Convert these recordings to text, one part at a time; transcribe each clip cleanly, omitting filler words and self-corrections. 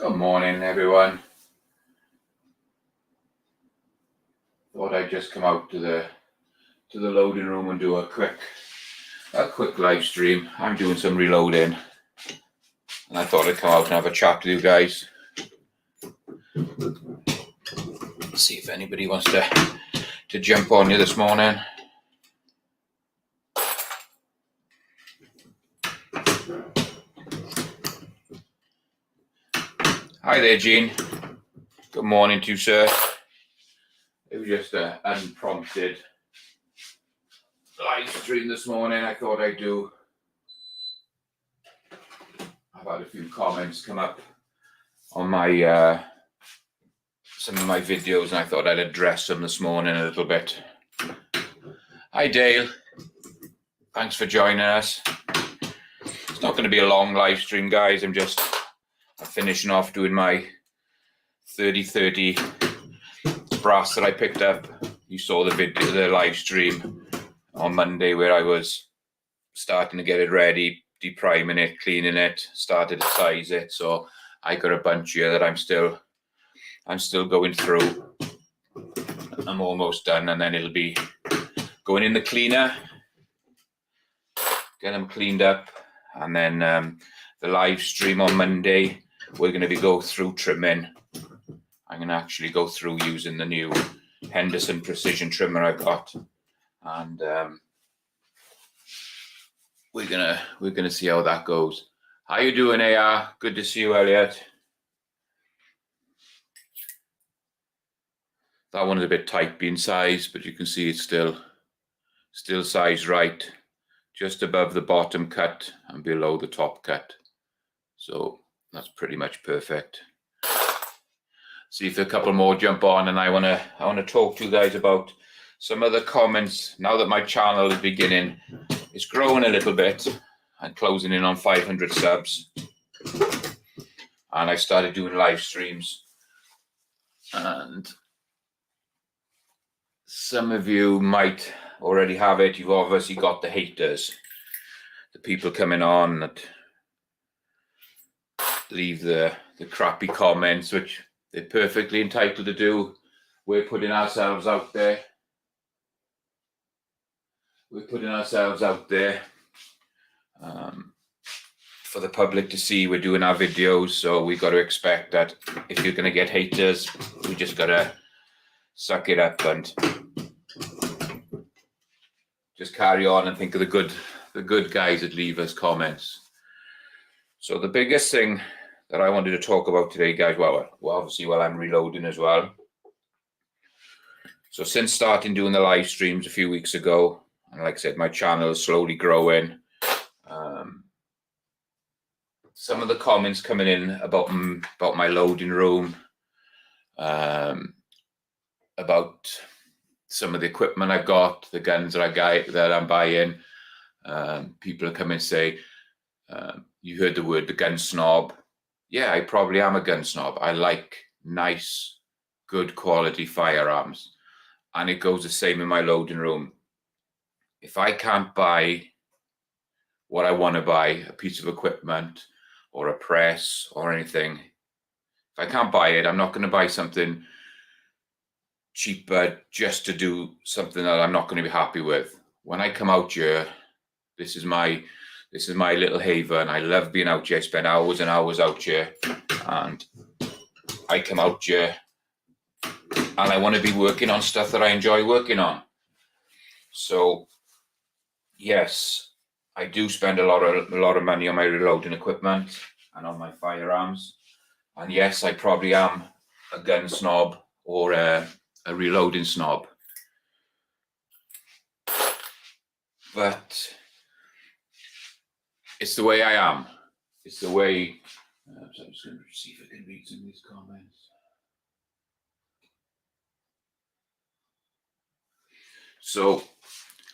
Good morning, everyone. Thought I'd just come out to the loading room and do a quick live stream. I'm doing some reloading, and I thought I'd come out and have a chat with you guys. See if anybody wants to jump on you this morning. Hi there, Gene. Good morning to you, sir. It was just an unprompted live stream this morning. I thought I'd do. I've had a few comments come up on my some of my videos, and I thought I'd address them this morning a little bit. Hi, Dale. Thanks for joining us. It's not going to be a long live stream, guys. I'm finishing off doing my 3030 brass that I picked up. You saw the live stream on Monday where I was starting to get it ready, depriming it, cleaning it, started to size it. So I got a bunch here that I'm still going through. I'm almost done, and then it'll be going in the cleaner, get them cleaned up, and then the live stream on Monday, we're going to go through trimming. I'm going to actually go through using the new Henderson precision trimmer I got, and we're gonna see how that goes. How you doing, AR? Good to see you, Elliot. That one is a bit tight being sized, but you can see it's still sized right, just above the bottom cut and below the top cut. So that's pretty much perfect. See if a couple more jump on, and I wanna talk to you guys about some of the comments now that my channel is beginning. It's growing a little bit and closing in on 500 subs, and I started doing live streams, and some of you might already have it. You've obviously got the haters, the people coming on that leave the crappy comments, which they're perfectly entitled to do. We're putting ourselves out there. For the public to see. We're doing our videos, so we got to expect that if you're going to get haters, we just got to suck it up and just carry on and think of the good guys that leave us comments. So the biggest thing that I wanted to talk about today, guys, well, obviously, while I'm reloading as well. So since starting doing the live streams a few weeks ago, and like I said, my channel is slowly growing. Some of the comments coming in about my loading room, about some of the equipment I've got, the guns that I'm buying. People are coming and say, you heard the word, the gun snob. Yeah, I probably am a gun snob. I like nice, good quality firearms. And it goes the same in my loading room. If I can't buy what I want to buy, a piece of equipment or a press or anything, if I can't buy it, I'm not going to buy something cheaper just to do something that I'm not going to be happy with. When I come out here, this is my little haven. I love being out here. I spend hours and hours out here, and I come out here and I want to be working on stuff that I enjoy working on. So yes, I do spend a lot of money on my reloading equipment and on my firearms. And yes, I probably am a gun snob or a reloading snob. But it's the way I am. It's the way. So I'm just going to see if I can read some of these comments. So,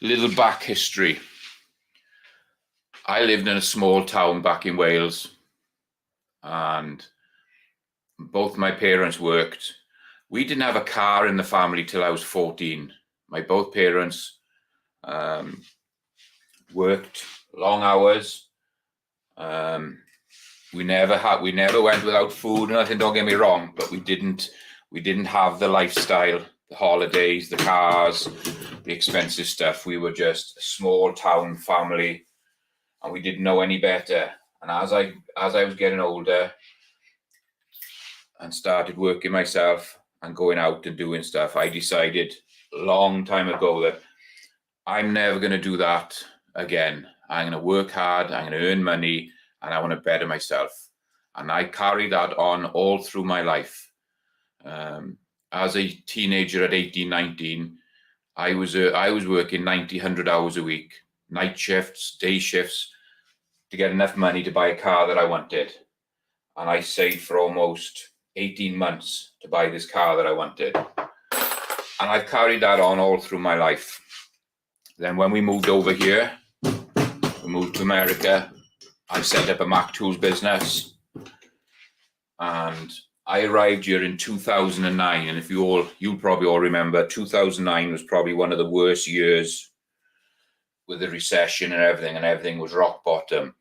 little back history. I lived in a small town back in Wales, and both my parents worked. We didn't have a car in the family till I was 14. Both parents worked long hours. we never went without food or nothing, don't get me wrong, but we didn't have the lifestyle, the holidays, the cars, the expensive stuff. We were just a small town family, and we didn't know any better. And as I was getting older and started working myself and going out and doing stuff, I decided a long time ago that I'm never going to do that again. I'm going to work hard, I'm going to earn money, and I want to better myself. And I carried that on all through my life. As a teenager at 18, 19, I was working 90, 100 hours a week, night shifts, day shifts, to get enough money to buy a car that I wanted. And I saved for almost 18 months to buy this car that I wanted. And I've carried that on all through my life. Then when we moved over here, we moved to America, I set up a Mac Tools business. And I arrived here in 2009. And if you'll probably all remember, 2009 was probably one of the worst years with the recession and everything was rock bottom.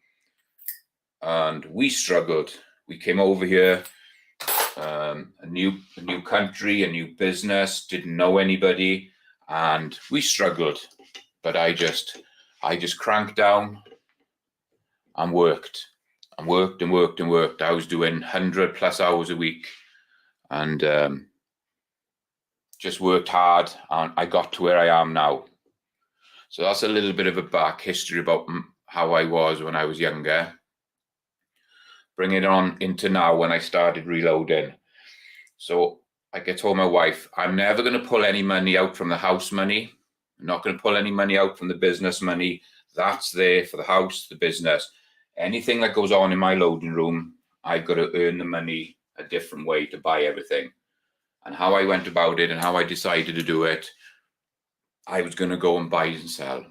And we struggled. We came over here, a new country, a new business, didn't know anybody, and we struggled. But I just cranked down and worked and worked and worked and worked. I was doing 100+ hours a week, and just worked hard, and I got to where I am now. So that's a little bit of a back history about how I was when I was younger. Bring it on into now when I started reloading. So like I told my wife, I'm never going to pull any money out from the house money. I'm not going to pull any money out from the business money. That's there for the house, the business. Anything that goes on in my loading room, I've got to earn the money a different way to buy everything. And how I went about it and how I decided to do it, I was going to go and buy and sell.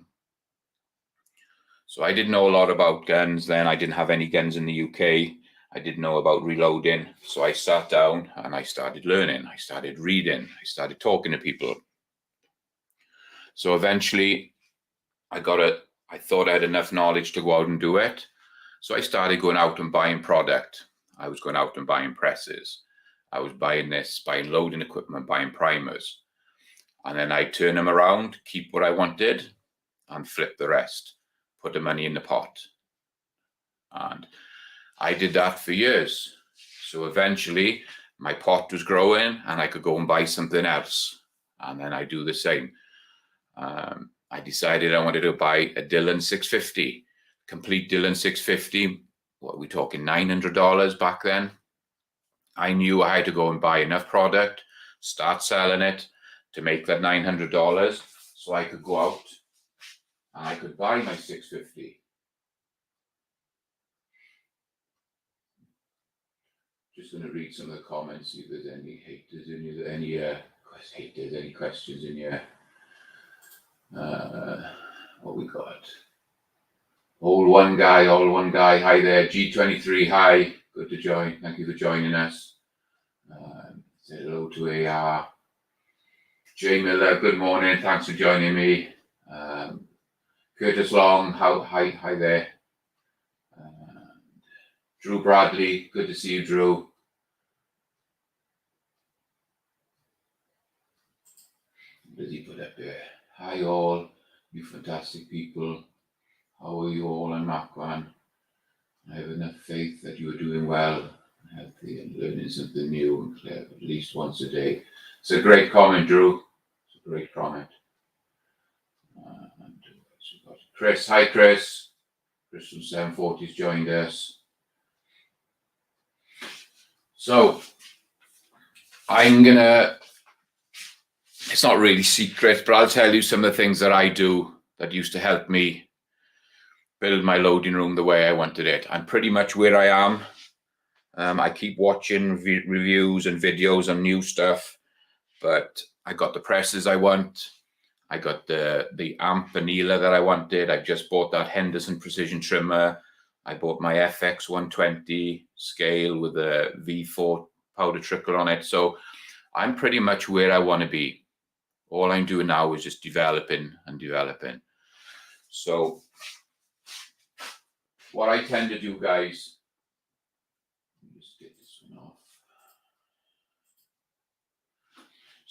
So I didn't know a lot about guns then. I didn't have any guns in the UK. I didn't know about reloading. So I sat down and I started learning. I started reading. I started talking to people. So eventually I thought I had enough knowledge to go out and do it. So I started going out and buying product. I was going out and buying presses. I was buying loading equipment, buying primers. And then I'd turn them around, keep what I wanted, and flip the rest. Put the money in the pot. And I did that for years. So eventually my pot was growing and I could go and buy something else. And then I do the same. I decided I wanted to buy a Dillon 650, complete Dillon 650. What are we talking, $900 back then? I knew I had to go and buy enough product, start selling it to make that $900 so I could go out and I could buy my 650. Just going to read some of the comments, see if there's any haters, any questions in here. What we got? All one guy. Hi there, G23. Hi, good to join. Thank you for joining us. Say hello to AR. Jay Miller, good morning. Thanks for joining me. Curtis Long, hi there. Drew Bradley, good to see you, Drew. What does he put up there? Hi all, you fantastic people. How are you all? I'm Makwan. I have enough faith that you are doing well and healthy and learning something new and clever at least once a day. It's a great comment, Drew. It's a great comment. Chris, hi Chris. Chris from 740's joined us. So it's not really secret, but I'll tell you some of the things that I do that used to help me build my loading room the way I wanted it. I'm pretty much where I am. I keep watching reviews and videos on new stuff, but I got the presses I want. I got the amp annealer that I wanted. I just bought that Henderson precision trimmer. I bought my FX 120 scale with a V4 powder trickle on it. So I'm pretty much where I want to be. All I'm doing now is just developing and developing. So what I tend to do, guys,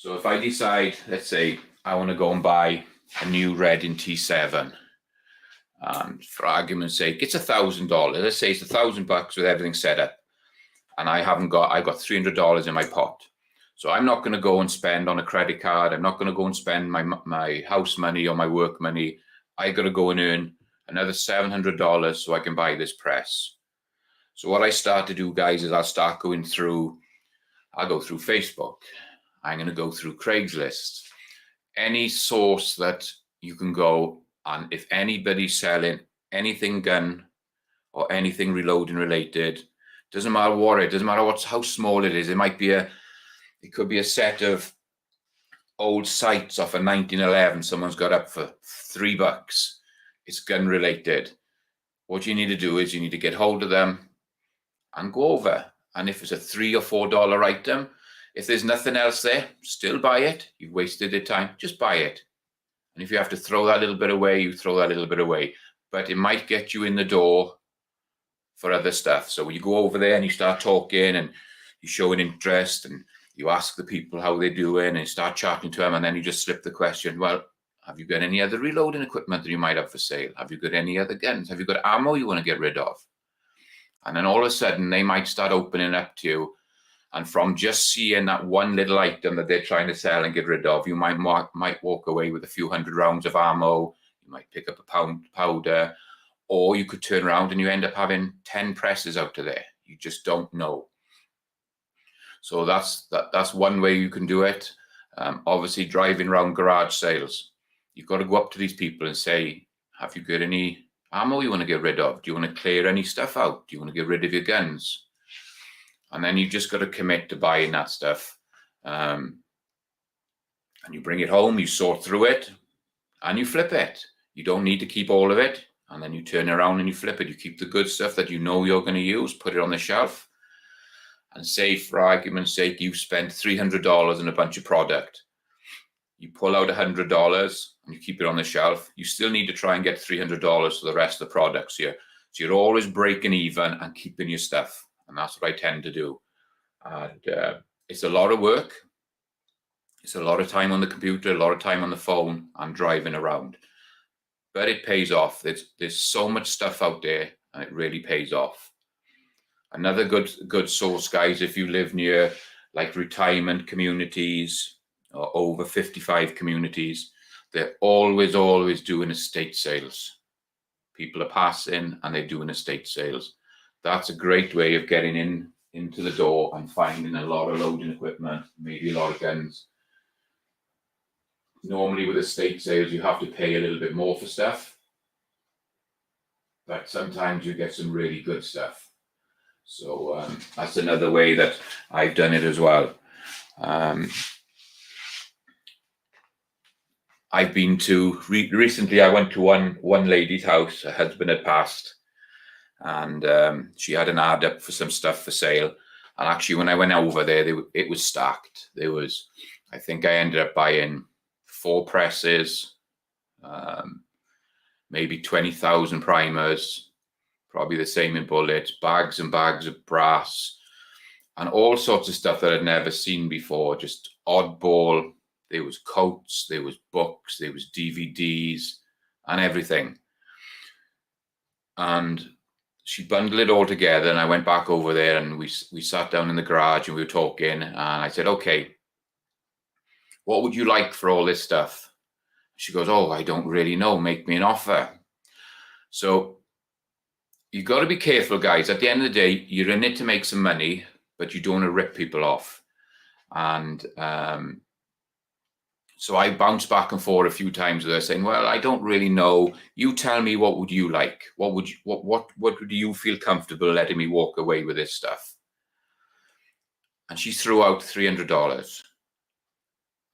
So if I decide, let's say, I want to go and buy a new Reading T7, and for argument's sake, it's $1,000. Let's say it's $1,000 with everything set up, and I've got $300 in my pot. So I'm not going to go and spend on a credit card. I'm not going to go and spend my house money or my work money. I got to go and earn another $700 so I can buy this press. So what I start to do, guys, is I'll go through Facebook. I'm going to go through Craigslist. Any source that you can go, and if anybody's selling anything gun or anything reloading related, doesn't matter what it, doesn't matter how small it is. It could be a set of old sights off a 1911 someone's got up for $3. It's gun related. What you need to do is you need to get hold of them and go over. And if it's a $3 or $4 item, if there's nothing else there, still buy it. You've wasted your time. Just buy it. And if you have to throw that little bit away, you throw that little bit away. But it might get you in the door for other stuff. So when you go over there and you start talking and you show an interest and you ask the people how they're doing and you start chatting to them, and then you just slip the question, well, have you got any other reloading equipment that you might have for sale? Have you got any other guns? Have you got ammo you want to get rid of? And then all of a sudden they might start opening up to you. And from just seeing that one little item that they're trying to sell and get rid of, you might walk away with a few hundred rounds of ammo. You might pick up a pound powder, or you could turn around and you end up having 10 presses out of there. You just don't know. So that's one way you can do it. Obviously, driving around garage sales, you've got to go up to these people and say, have you got any ammo you want to get rid of? Do you want to clear any stuff out? Do you want to get rid of your guns? And then you just got to commit to buying that stuff. And you bring it home, you sort through it, and you flip it. You don't need to keep all of it. And then you turn around and you flip it. You keep the good stuff that you know you're going to use, put it on the shelf. And say, for argument's sake, you spent $300 on a bunch of product. You pull out $100 and you keep it on the shelf. You still need to try and get $300 for the rest of the products here. So you're always breaking even and keeping your stuff. And that's what I tend to do. And it's a lot of work. It's a lot of time on the computer, a lot of time on the phone and driving around. But it pays off. There's so much stuff out there and it really pays off. Another good source, guys, if you live near like retirement communities or over 55 communities, they're always doing estate sales. People are passing and they're doing estate sales. That's a great way of getting into the door and finding a lot of loading equipment, maybe a lot of guns. Normally with estate sales, you have to pay a little bit more for stuff, but sometimes you get some really good stuff. So that's another way that I've done it as well. I've been to recently. I went to one lady's house. Her husband had passed, and she had an ad up for some stuff for sale. And actually, when I went over there, it was stacked. I think I ended up buying 4 presses, maybe 20,000 primers. Probably the same in bullets, bags and bags of brass, and all sorts of stuff that I'd never seen before. Just oddball. There was coats, there was books, there was DVDs, and everything. And she bundled it all together, and I went back over there, and we sat down in the garage, and we were talking, and I said, "Okay, what would you like for all this stuff?" She goes, "Oh, I don't really know. Make me an offer." So you've got to be careful, guys. At the end of the day, you're in it to make some money, but you don't want to rip people off. And so I bounced back and forth a few times with her saying, "Well, I don't really know. You tell me, what would you like? What would you feel comfortable letting me walk away with this stuff?" And she threw out $300.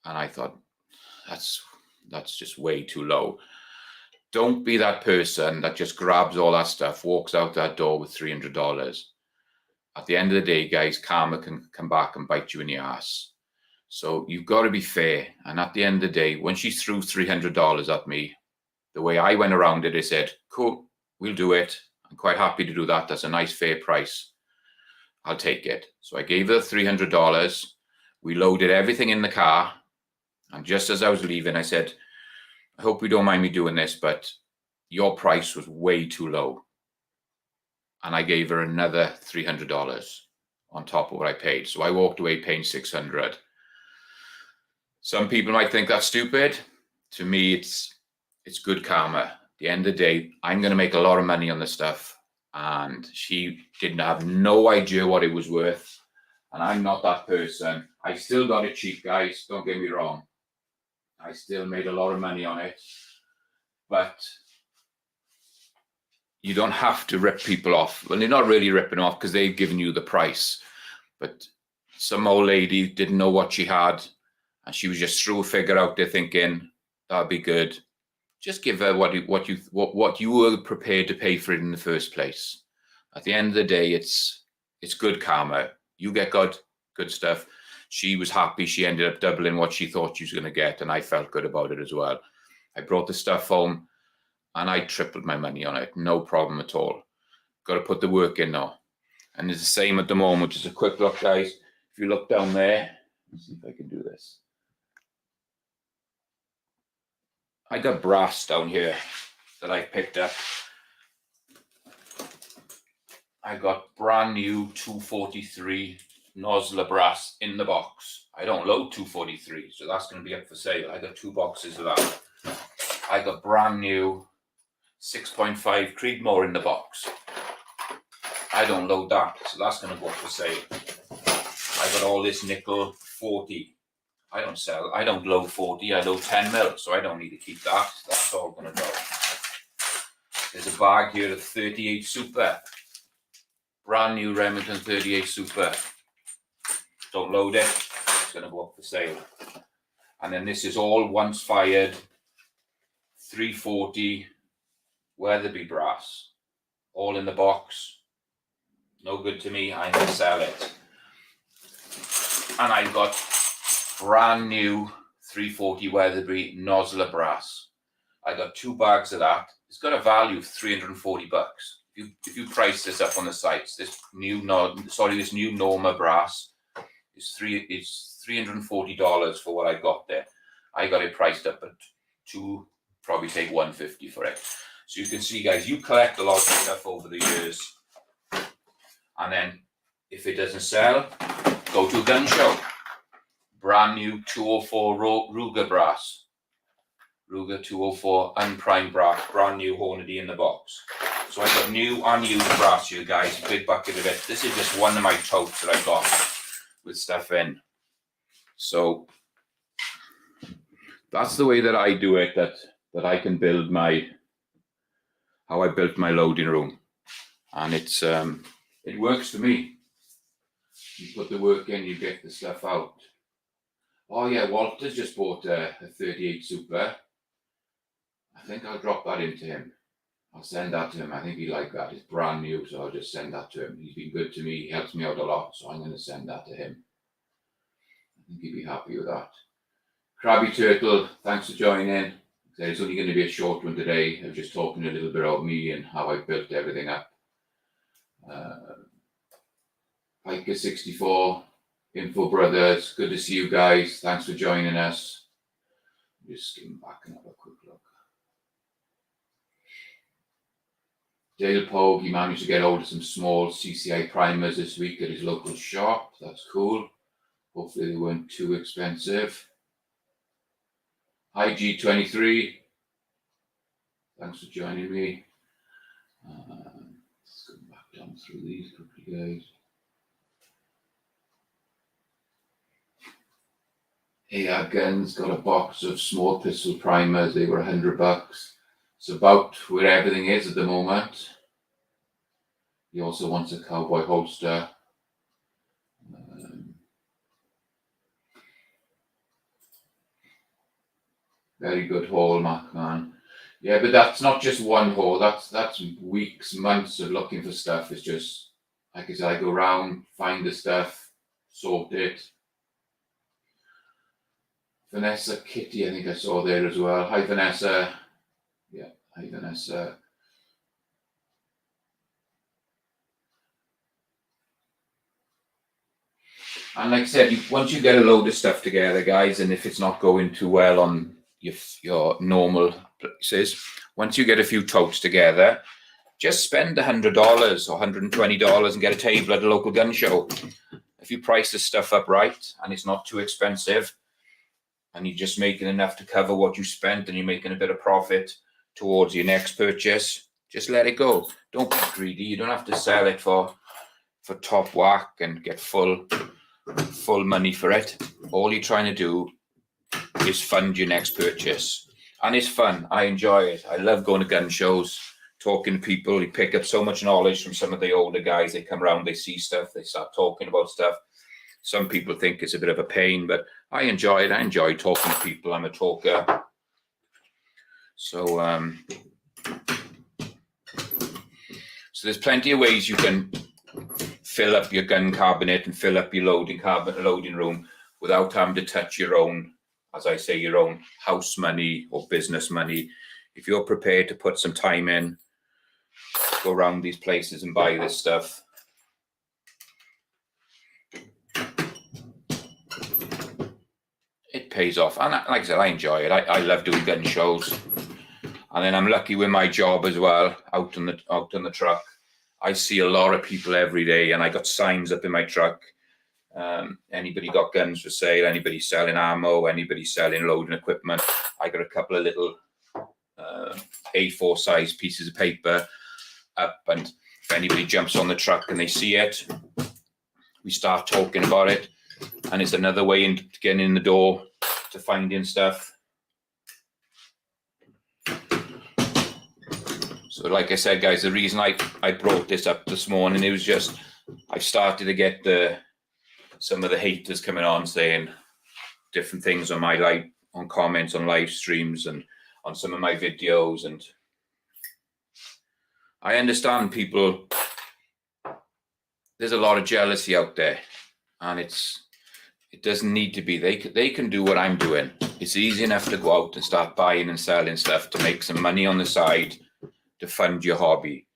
And I thought, that's just way too low. Don't be that person that just grabs all that stuff, walks out that door with $300. At the end of the day, guys, karma can come back and bite you in the ass. So you've got to be fair. And at the end of the day, when she threw $300 at me, the way I went around it, I said, "Cool, we'll do it. I'm quite happy to do that. That's a nice, fair price. I'll take it." So I gave her $300. We loaded everything in the car. And just as I was leaving, I said, I hope you don't mind me doing this, but your price was way too low. And I gave her another $300 on top of what I paid. So I walked away paying $600. Some people might think that's stupid. To me, it's good karma. At the end of the day, I'm going to make a lot of money on this stuff. And she didn't have no idea what it was worth. And I'm not that person. I still got it cheap, guys. Don't get me wrong. I still made a lot of money on it. But you don't have to rip people off. Well, they're not really ripping off because they've given you the price. But some old lady didn't know what she had, and she was just threw a figure out there thinking that'd be good. Just give her what you were prepared to pay for it in the first place. At the end of the day, it's good karma. You get good stuff. She was happy. She ended up doubling what she thought she was going to get, and I felt good about it as well. I brought the stuff home, and I tripled my money on it. No problem at all. Got to put the work in now. And it's the same at the moment. Just a quick look, guys. If you look down there, let's see if I can do this. I got brass down here that I picked up. I got brand new 243 Nosler brass in the box. I don't load 243, so that's going to be up for sale. I got 2 boxes of that. I got brand new 6.5 Creedmoor in the box. I don't load that, so that's going to go up for sale. I got all this nickel 40. I don't load 40, I load 10 mil, so I don't need to keep that. That's all going to go. There's a bag here of 38 Super. Brand new Remington 38 Super. Don't load it, it's going to go up for sale. And then this is all once fired 340 Weatherby brass. All in the box. No good to me, I'm going to sell it. And I've got brand new 340 Weatherby Nosler brass. I got 2 bags of that. It's got a value of $340. If you price this up on the sites, this new Norma brass is $340 for what I got there. I got it priced up at probably take $150 for it. So you can see, guys, you collect a lot of stuff over the years, and then if it doesn't sell, go to a gun show. Brand new 204 Ruger brass. Ruger 204 unprimed brass. Brand new Hornady in the box. So I got new unused brass here, guys. Big bucket of it. This is just one of my totes that I got with stuff in. So that's the way that I do it. That I can build how I built my loading room, and it works for me. You put the work in, you get the stuff out. Oh yeah, Walter's just bought a 38 Super. I think I'll drop that into him. I'll send that to him. I think he'd like that. It's brand new, so I'll just send that to him. He's been good to me. He helps me out a lot, so I'm going to send that to him. I think he'd be happy with that. Krabby Turtle, thanks for joining in. It's only going to be a short one today. I'm just talking a little bit about me and how I built everything up. Piker 64, Info Brothers, good to see you guys. Thanks for joining us. Just skim back and have a quick look. Dale Pogue, he managed to get hold of some small CCI primers this week at his local shop. That's cool. Hopefully they weren't too expensive. Hi G23, thanks for joining me. Let's go back down through these quickly, guys. AR Guns got a box of small pistol primers. They were $100. It's about where everything is at the moment. He also wants a cowboy holster. Very good haul, Macman. Yeah, but that's not just one haul. That's weeks, months of looking for stuff. It's just, like I said, I go around, find the stuff, sort it. Vanessa Kitty, I think I saw there as well. Hi, Vanessa. Yeah, hi, Vanessa. And like I said, once you get a load of stuff together, guys, and if it's not going too well on your normal places, once you get a few totes together, just spend $100 or $120 and get a table at a local gun show. If you price this stuff up right and it's not too expensive, and you're just making enough to cover what you spent, and you're making a bit of profit towards your next purchase, just let it go. Don't be greedy. You don't have to sell it for top whack and get full money for it. All you're trying to do is fund your next purchase, and it's fun. I enjoy it. I love going to gun shows, talking to people. You pick up so much knowledge from some of the older guys. They come around, they see stuff, they start talking about stuff. Some people think it's a bit of a pain, but I enjoy it. I enjoy talking to people. I'm a talker. So there's plenty of ways you can fill up your gun cabinet and fill up your loading room without having to touch your own, as I say, your own house money or business money. If you're prepared to put some time in, go around these places and buy this stuff, it pays off. And like I said, I enjoy it. I love doing gun shows. And then I'm lucky with my job as well, out on the truck. I see a lot of people every day, and I got signs up in my truck. Anybody got guns for sale? Anybody selling ammo? Anybody selling loading equipment? I got a couple of little A4 size pieces of paper up, and if anybody jumps on the truck and they see it, we start talking about it, and it's another way into getting in the door to finding stuff. So like I said, guys, the reason I brought this up this morning, it was just I've started to get some of the haters coming on saying different things on on comments on live streams and on some of my videos, and I understand people. There's a lot of jealousy out there, and it doesn't need to be. They can do what I'm doing. It's easy enough to go out and start buying and selling stuff to make some money on the side to fund your hobby.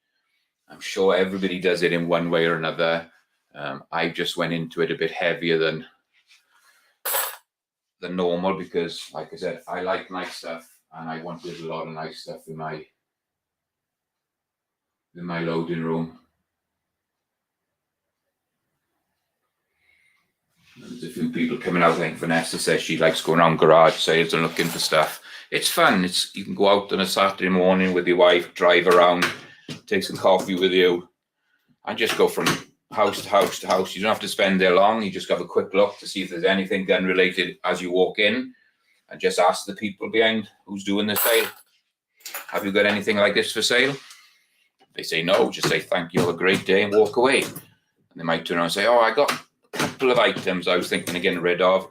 I'm sure everybody does it in one way or another. I just went into it a bit heavier than normal because, like I said, I like nice stuff, and I wanted a lot of nice stuff in my loading room. There's a few people coming out. I think Vanessa says she likes going around garage sales and looking for stuff. It's fun. You can go out on a Saturday morning with your wife, drive around, take some coffee with you, and just go from house to house to house. You don't have to spend there long. You just have a quick look to see if there's anything gun related as you walk in, and just ask the people behind who's doing the sale, have you got anything like this for sale? If they say no, just say thank you, have a great day, and walk away. And they might turn around and say, oh, I got a couple of items I was thinking of getting rid of.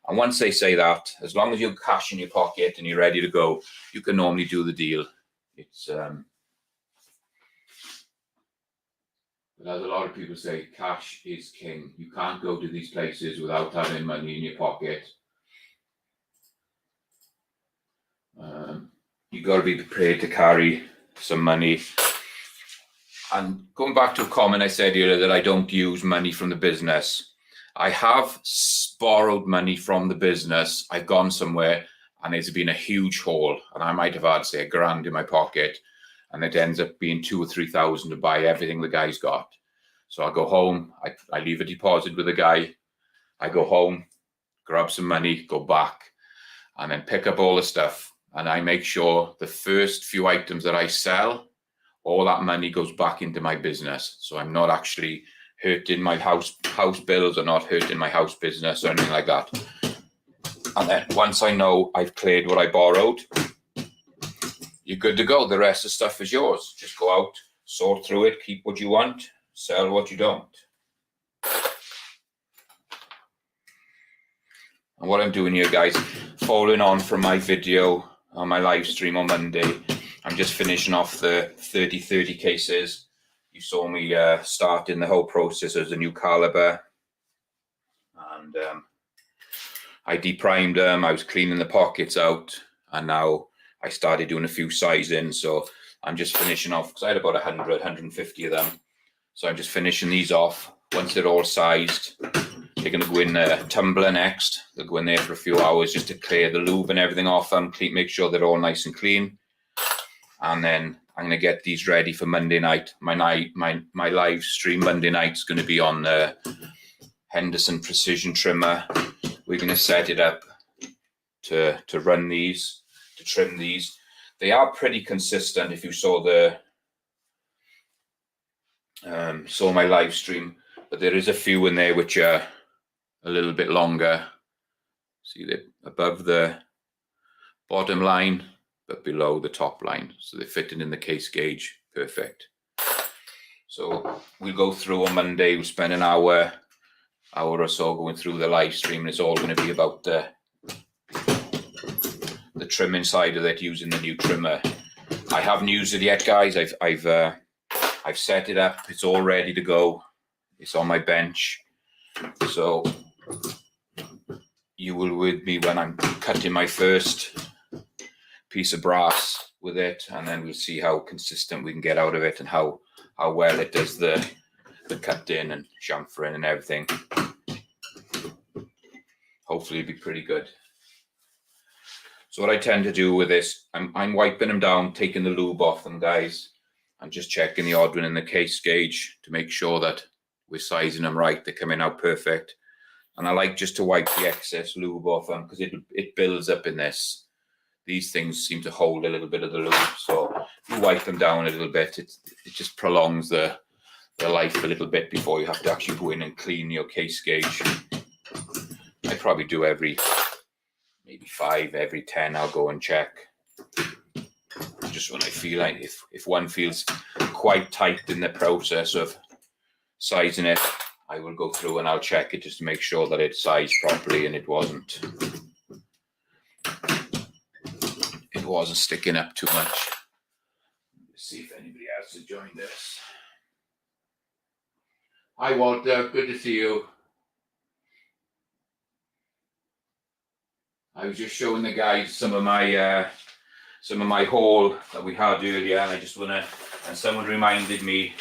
And once they say that, as long as you have cash in your pocket and you're ready to go, you can normally do the deal. It's but as a lot of people say, cash is king. You can't go to these places without having money in your pocket. You've got to be prepared to carry some money. And going back to a comment I said earlier that I don't use money from the business. I have borrowed money from the business. I've gone somewhere and it's been a huge haul, and I might have had, say, $1,000 in my pocket, and it ends up being 2,000 or 3,000 to buy everything the guy's got. So I go home, I leave a deposit with the guy, I go home, grab some money, go back, and then pick up all the stuff. And I make sure the first few items that I sell, all that money goes back into my business. So I'm not actually hurting my house bills, or not hurting my house business or anything like that. And then once I know I've cleared what I borrowed, you're good to go. The rest of the stuff is yours. Just go out, sort through it, keep what you want, sell what you don't. And what I'm doing here, guys, following on from my video on my live stream on Monday, I'm just finishing off the 3030 cases. You saw me starting the whole process as a new caliber, and I deprimed them. I was cleaning the pockets out, and now I started doing a few sizing. So I'm just finishing off, because I had about 100, 150 of them. So I'm just finishing these off. Once they're all sized, They're going to go in a tumbler next. They'll go in there for a few hours just to clear the lube and everything off them, make sure they're all nice and clean. And then I'm going to get these ready for Monday night. My live stream Monday night is going to be on the Henderson Precision Trimmer. We're going to set it up to run these, to trim these. They are pretty consistent. If you saw my live stream, but there is a few in there which are a little bit longer. See, they're above the bottom line but below the top line, so they're fitting in the case gauge perfect. So we'll go through on Monday. We'll spend an hour or so going through the live stream, and it's all going to be about the trimming side of it using the new trimmer. I haven't used it yet, guys. I've set it up. It's all ready to go. It's on my bench, so you will with me when I'm cutting my first piece of brass with it, and then we'll see how consistent we can get out of it and how well it does the cutting and chamfering and everything. Hopefully it'll be pretty good. So what I tend to do with this, I'm wiping them down, taking the lube off them, guys, and just checking the odd one in the case gauge to make sure that we're sizing them right. They're coming out perfect. And I like just to wipe the excess lube off them because it builds up in this. These things seem to hold a little bit of the lube. So if you wipe them down a little bit, it just prolongs the life a little bit before you have to actually go in and clean your case gauge. I probably do every maybe 5, every 10 I'll go and check. Just when I feel like if one feels quite tight in the process of sizing it, I will go through and I'll check it just to make sure that it's sized properly and it wasn't sticking up too much. Let's see if anybody else has joined us. Hi Walter, good to see you. I was just showing the guys some of my haul that we had earlier, and I just want to, and someone reminded me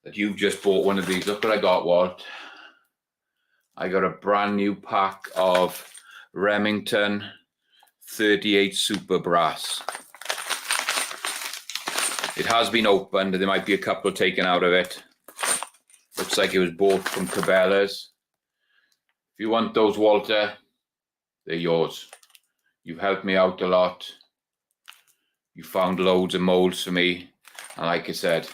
that you've just bought one of these. Look what I got, Walt. I got a brand new pack of Remington 38 Super Brass. It has been opened. There might be a couple taken out of it. Looks like it was bought from Cabela's. If you want those, Walter, they're yours. You've helped me out a lot. You found loads of molds for me. And like I said,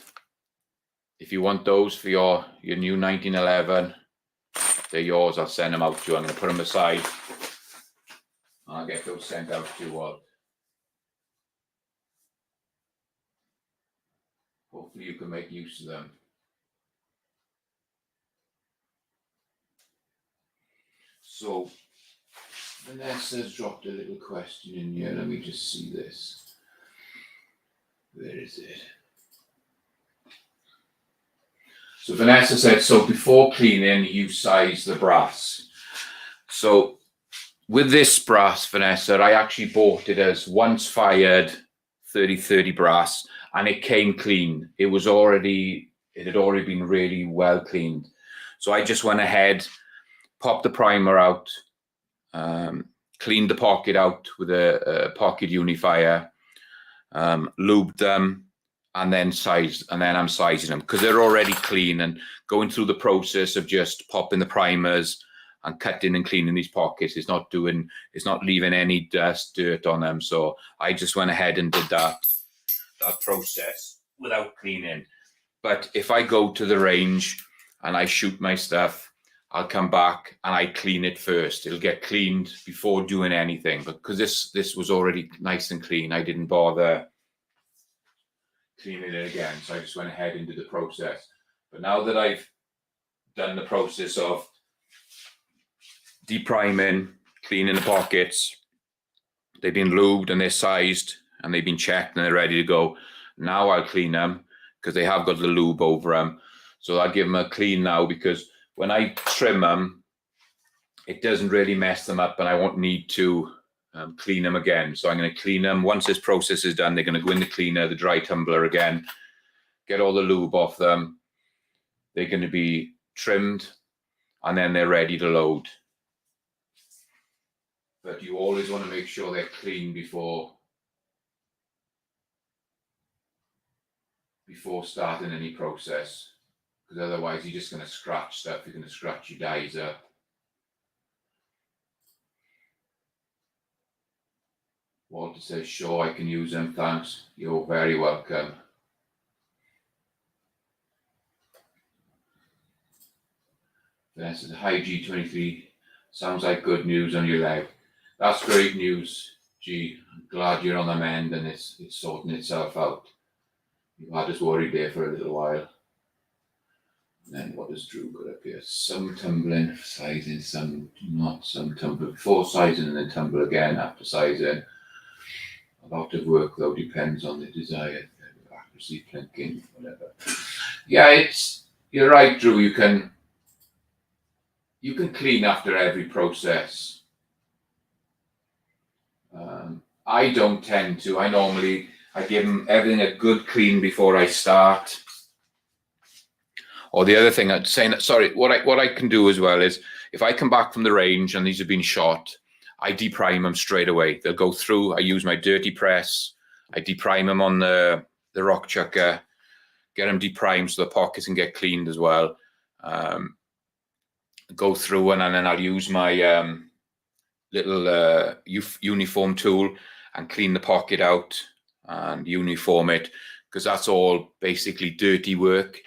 if you want those for your new 1911, they're yours. I'll send them out to you. I'm going to put them aside. I'll get those sent out to you all. Hopefully you can make use of them. So Vanessa's dropped a little question in here. Let me just see this. Where is it? So Vanessa said, so before cleaning, you size the brass. So with this brass, Vanessa, I actually bought it as once fired 30-30 brass, and it came clean. It had already been really well cleaned. So I just went ahead, popped the primer out, cleaned the pocket out with a pocket unifier, lubed them, and then I'm sizing them because they're already clean, and going through the process of just popping the primers and cutting and cleaning these pockets is not leaving any dust, dirt on them. So I just went ahead and did that process without cleaning. But if I go to the range and I shoot my stuff, I'll come back and I clean it first. It'll get cleaned before doing anything. But because this was already nice and clean, I didn't bother cleaning it again. So I just went ahead and did the process. But now that I've done the process of depriming, cleaning the pockets, they've been lubed and they're sized and they've been checked and they're ready to go. Now I'll clean them because they have got the lube over them. So I'll give them a clean now, because when I trim them, it doesn't really mess them up and I won't need to clean them again. So I'm going to clean them. Once this process is done, they're going to go in the cleaner, the dry tumbler again, get all the lube off them. They're going to be trimmed and then they're ready to load. But you always want to make sure they're clean before starting any process, because otherwise you're just going to scratch stuff. You're going to scratch your dies up. Walter says, sure, I can use them, thanks. You're very welcome. Vanessa, hi G23, sounds like good news on your leg. That's great news, G. I'm glad you're on the mend and it's sorting itself out. You had us worried there for a little while. And then what does Drew got up here? Some tumbling, sizing, some not, some tumble before sizing and then tumble again after sizing. A lot of work though depends on the desired accuracy, plinking, whatever. Yeah, you're right, Drew. You can clean after every process. I don't tend to. I give them everything a good clean before I start. Or the other thing I'd say, sorry, what I can do as well is if I come back from the range and these have been shot, I deprime them straight away. They'll go through. I use my dirty press. I deprime them on the rock chucker, get them deprimed so the pockets can get cleaned as well. Go through and then I'll use my little uniform tool and clean the pocket out and uniform it, because that's all basically dirty work.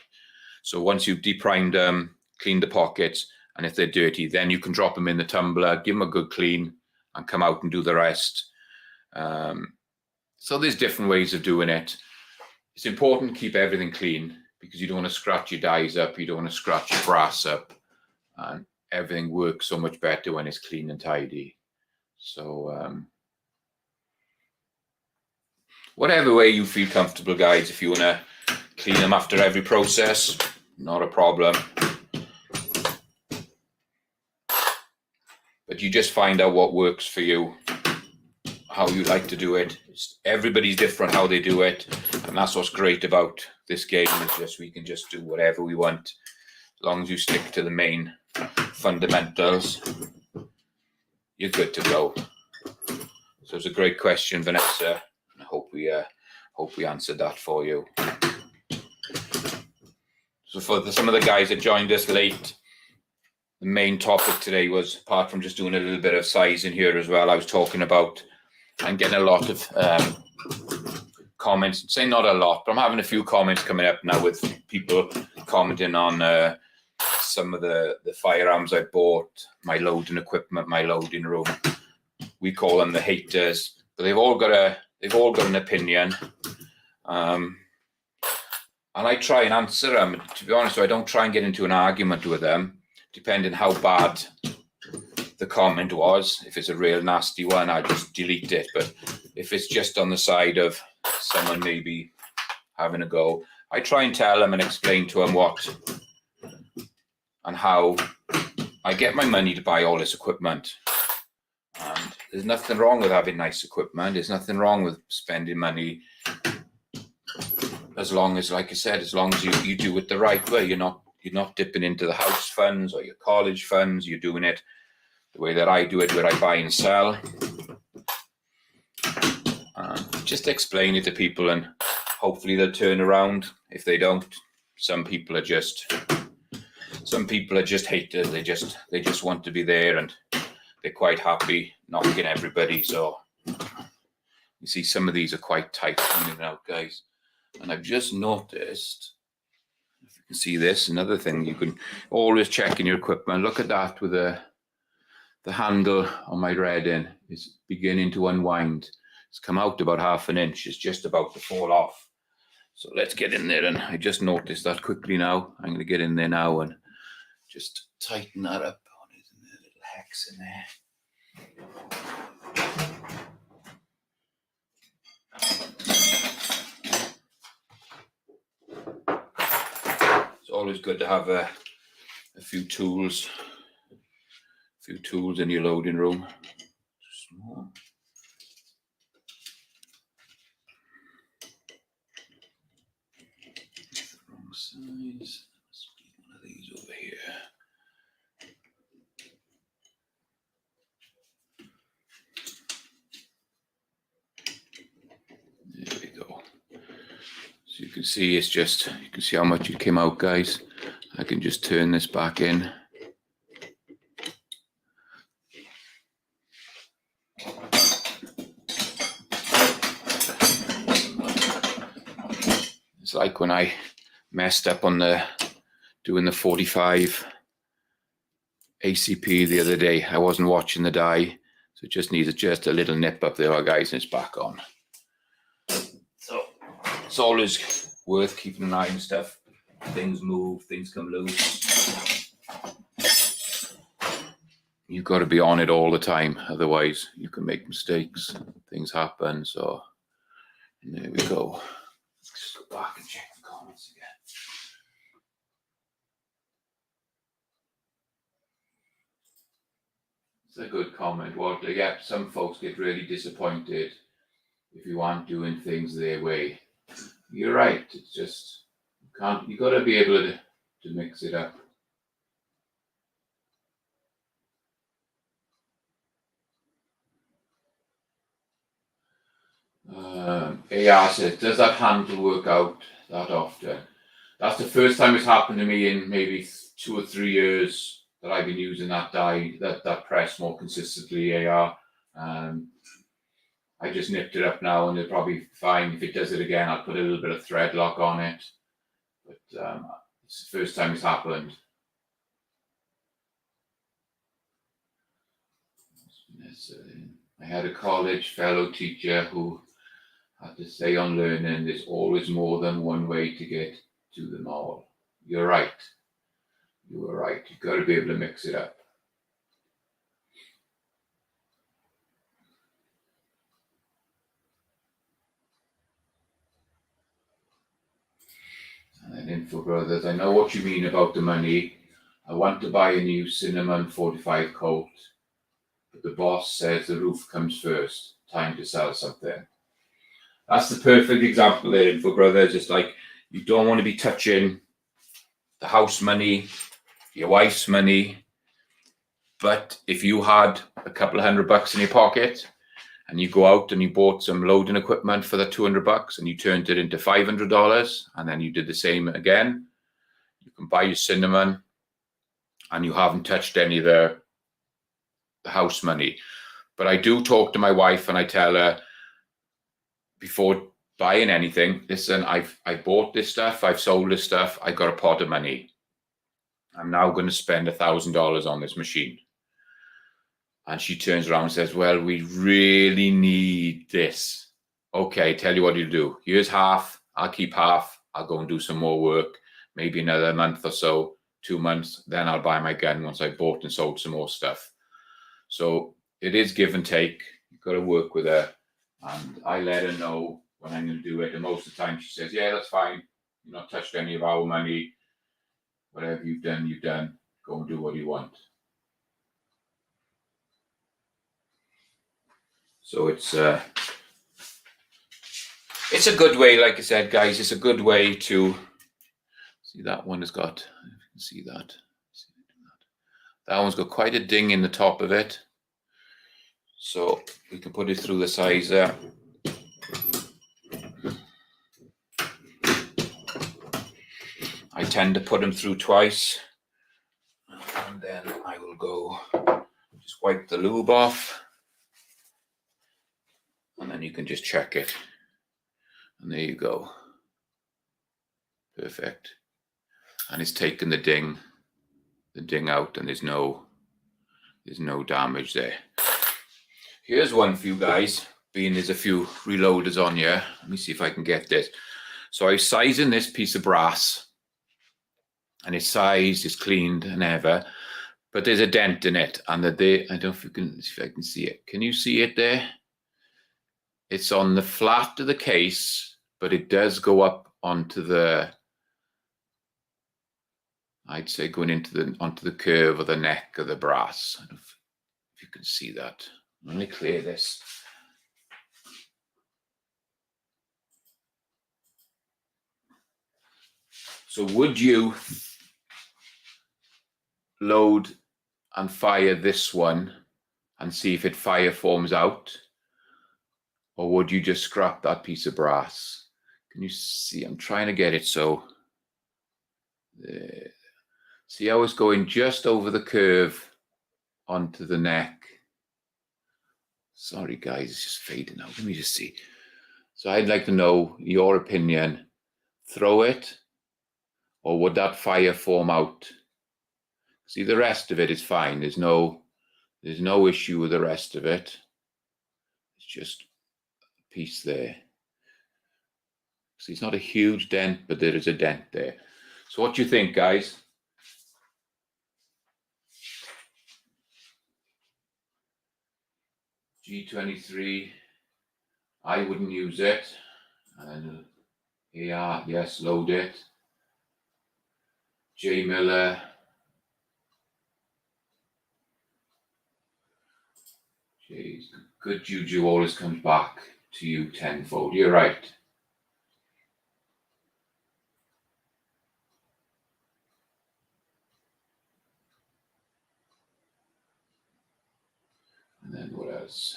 So once you've deprimed them, cleaned the pockets, and if they're dirty, then you can drop them in the tumbler, give them a good clean, and come out and do the rest. So there's different ways of doing it. It's important to keep everything clean because you don't want to scratch your dies up, you don't want to scratch your brass up, and everything works so much better when it's clean and tidy. So whatever way you feel comfortable, guys, if you want to clean them after every process, not a problem. But you just find out what works for you, how you like to do it. Everybody's different how they do it, and that's what's great about this game, is just we can just do whatever we want as long as you stick to the main fundamentals. You're good to go. So it's a great question, Vanessa. I hope we answered that for you. So for some of the guys that joined us late, the main topic today was, apart from just doing a little bit of sizing here as well, I was talking about, I'm getting a lot of comments, say not a lot, but I'm having a few comments coming up now with people commenting on some of the firearms I bought, my loading equipment, my loading room. We call them the haters, but they've all got an opinion. And I try and answer them. To be honest, I don't try and get into an argument with them, depending how bad the comment was. If it's a real nasty one, I just delete it. But if it's just on the side of someone maybe having a go, I try and tell them and explain to them what and how I get my money to buy all this equipment. And there's nothing wrong with having nice equipment. There's nothing wrong with spending money, as long as, like I said, as long as you do it the right way. You're not dipping into the house funds or your college funds. You're doing it the way that I do it, where I buy and sell. Just explain it to people, and hopefully they'll turn around. If they don't, some people are just haters. They just want to be there, and they're quite happy knocking everybody. So you see, some of these are quite tight coming out, guys. And I've just noticed, if you can see this, another thing, you can always check in your equipment. Look at that, with the handle on my Redden is beginning to unwind. It's come out about 1/2 inch. It's just about to fall off. So let's get in there. And I just noticed that quickly now. I'm going to get in there now and just tighten that up. Oh, there's a little hex in there. It's always good to have a few tools in your loading room. Small. Wrong size. Must be one of these over here. can see, it's just, you can see how much it came out, guys. I can just turn this back in. It's like when I messed up on doing the 45 ACP the other day. I wasn't watching the die, so it just needs just a little nip up there, guys, and it's back on. So it's always worth keeping an eye on stuff. Things move, things come loose. You've got to be on it all the time, otherwise you can make mistakes. Things happen. So there we go. Let's just go back and check the comments again. It's a good comment, Walter. Yeah, some folks get really disappointed if you aren't doing things their way. You're right. It's just you got to be able to mix it up. AR says, does that handle work out that often? That's the first time it's happened to me in maybe 2 or 3 years that I've been using that die, that press more consistently, AR. I just nipped it up now, and it'll probably be fine. If it does it again, I'll put a little bit of thread lock on it. But it's the first time it's happened. I had a college fellow teacher who had to say on learning, there's always more than one way to get to them all. You're right. You were right. You've got to be able to mix it up. And then Info Brothers, I know what you mean about the money. I want to buy a new Cinnamon 45 Colt, but the boss says the roof comes first. Time to sell something. That's the perfect example there, Info Brothers. Just like, you don't want to be touching the house money, your wife's money. But if you had a couple of $100 in your pocket and you go out and you bought some loading equipment for that $200 and you turned it into $500, and then you did the same again, you can buy your Cinnamon and you haven't touched any of the house money. But I do talk to my wife and I tell her, before buying anything, listen, I bought this stuff, I've sold this stuff, I got a pot of money. I'm now going to spend $1,000 on this machine. And she turns around and says, well, we really need this. Okay, tell you what you do. Here's half, I'll keep half, I'll go and do some more work, maybe another month or so, 2 months, then I'll buy my gun once I've bought and sold some more stuff. So it is give and take. You've got to work with her. And I let her know when I'm going to do it. And most of the time she says, yeah, that's fine. You've not touched any of our money. Whatever you've done, you've done. Go and do what you want. So it's a good way, like I said, guys, it's a good way to see. That one has got, you can see that. That one's got quite a ding in the top of it. So we can put it through the sizer. I tend to put them through twice. And then I will go just wipe the lube off. And then you can just check it. And there you go. Perfect. And it's taken the ding out, and there's no damage there. Here's one for you guys, being there's a few reloaders on here. Let me see if I can get this. So I'm sizing this piece of brass, and it's sized, it's cleaned and ever, but there's a dent in it. And I don't know if I can see it. Can you see it there? It's on the flat of the case, but it does go up onto the, I'd say going onto the curve of the neck of the brass. I don't know if you can see that. Let me clear this. So would you load and fire this one and see if it fire forms out? Or would you just scrap that piece of brass? Can you see? I'm trying to get it so. There. See how it's going just over the curve onto the neck. Sorry, guys, it's just fading out. Let me just see. So I'd like to know your opinion. Throw it, or would that fire form out? See, the rest of it is fine. There's no issue with the rest of it. It's just a piece there. See, it's not a huge dent, but there is a dent there. So what do you think, guys? G23, I wouldn't use it. And AR, yes, load it. J Miller. Jeez, good juju always comes back to you tenfold. You're right. And then what else?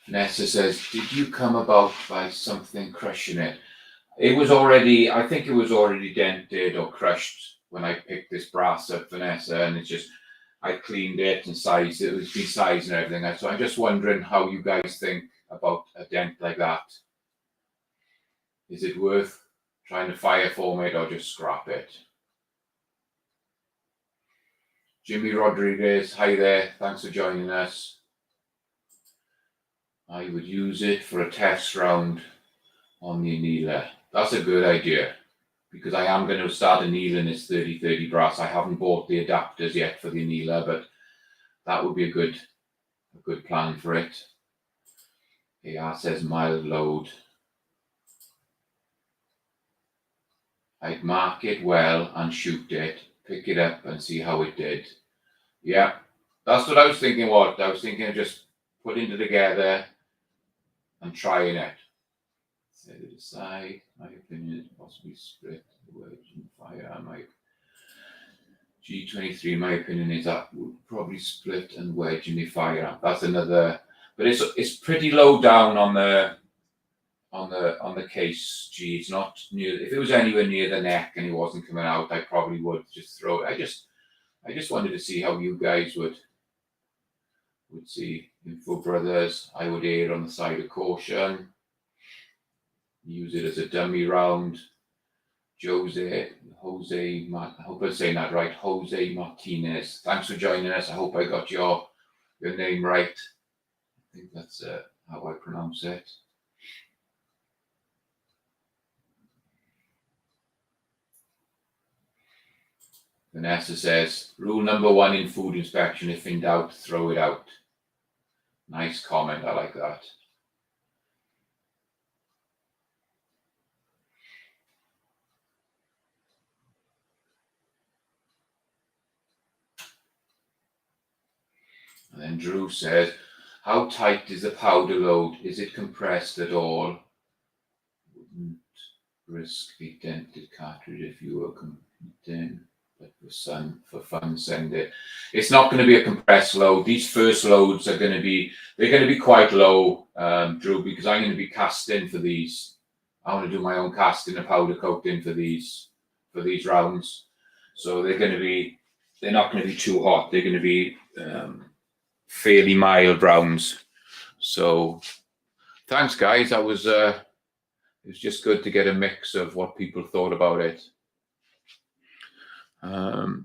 Vanessa says, did you come about by something crushing it? It was already, I think it was already dented or crushed when I picked this brass up, Vanessa, and it's just, I cleaned it and sized it. It's been sized and everything. So I'm just wondering how you guys think about a dent like that. Is it worth trying to fire form it or just scrap it? Jimmy Rodriguez, hi there. Thanks for joining us. I would use it for a test round on the annealer. That's a good idea, because I am going to start annealing this 3030 brass. I haven't bought the adapters yet for the annealer, but that would be a good plan for it. AR says mild load. I'd mark it well and shoot it, pick it up and see how it did. Yeah, that's what I was thinking. I was thinking of just putting it together and trying it. Set it aside. My opinion is possibly split the wedge and fire. My G23, my opinion is that would probably split and wedge in the firearm. That's another, but it's pretty low down on the case. G, it's not near. If it was anywhere near the neck and it wasn't coming out, I probably would just throw it. I just wanted to see how you guys would see. Info Brothers, I would err on the side of caution. Use it as a dummy round. Jose, I hope I'm saying that right. Jose Martinez. Thanks for joining us. I hope I got your name right. I think that's how I pronounce it. Vanessa says, rule number 1 in food inspection, if in doubt, throw it out. Nice comment. I like that. And then Drew says, how tight is the powder load? Is it compressed at all? Wouldn't risk a dented cartridge if you were competing, but for fun, send it. It's not going to be a compressed load. These first loads are going to be, they're going to be quite low, Drew, because I'm going to be casting for these. I want to do my own casting and powder coating for these rounds. So they're not going to be too hot. They're going to be fairly mild rounds. So thanks, guys. That was it was just good to get a mix of what people thought about it. So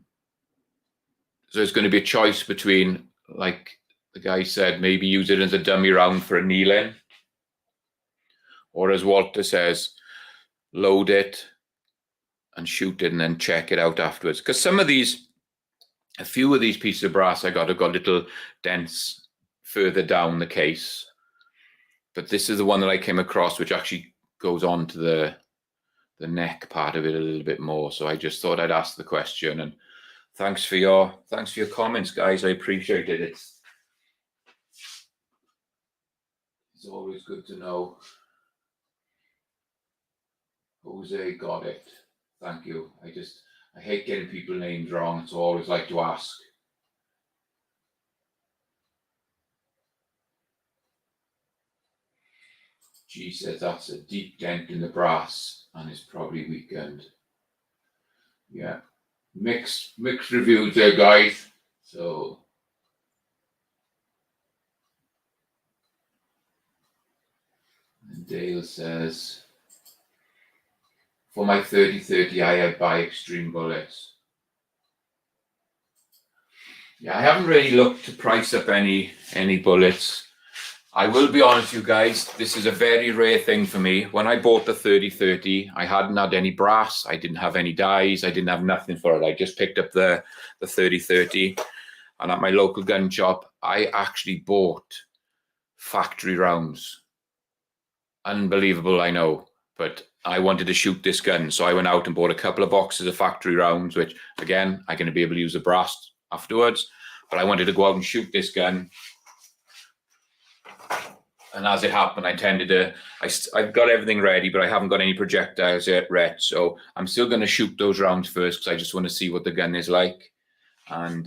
it's going to be a choice between, like the guy said, maybe use it as a dummy round for annealing, or as Walter says, load it and shoot it and then check it out afterwards. Because a few of these pieces of brass have got little dents further down the case, but this is the one that I came across, which actually goes on to the neck part of it a little bit more. So I just thought I'd ask the question, and thanks for your comments, guys. I appreciate it. It's always good to know. Jose got it. Thank you. I hate getting people's names wrong, so I always like to ask. G says that's a deep dent in the brass and it's probably weakened. Yeah, mixed reviews there, guys. So and Dale says, for my 30-30, I buy Extreme bullets. Yeah, I haven't really looked to price up any bullets. I will be honest with you guys, this is a very rare thing for me. When I bought the 30-30, I hadn't had any brass, I didn't have any dies, I didn't have nothing for it. I just picked up the 30-30, and at my local gun shop, I actually bought factory rounds. Unbelievable, I know, but I wanted to shoot this gun, so I went out and bought a couple of boxes of factory rounds, which, again, I'm going to be able to use the brass afterwards, but I wanted to go out and shoot this gun. And as it happened, I've got everything ready, but I haven't got any projectiles yet. So I'm still going to shoot those rounds first because I just want to see what the gun is like. And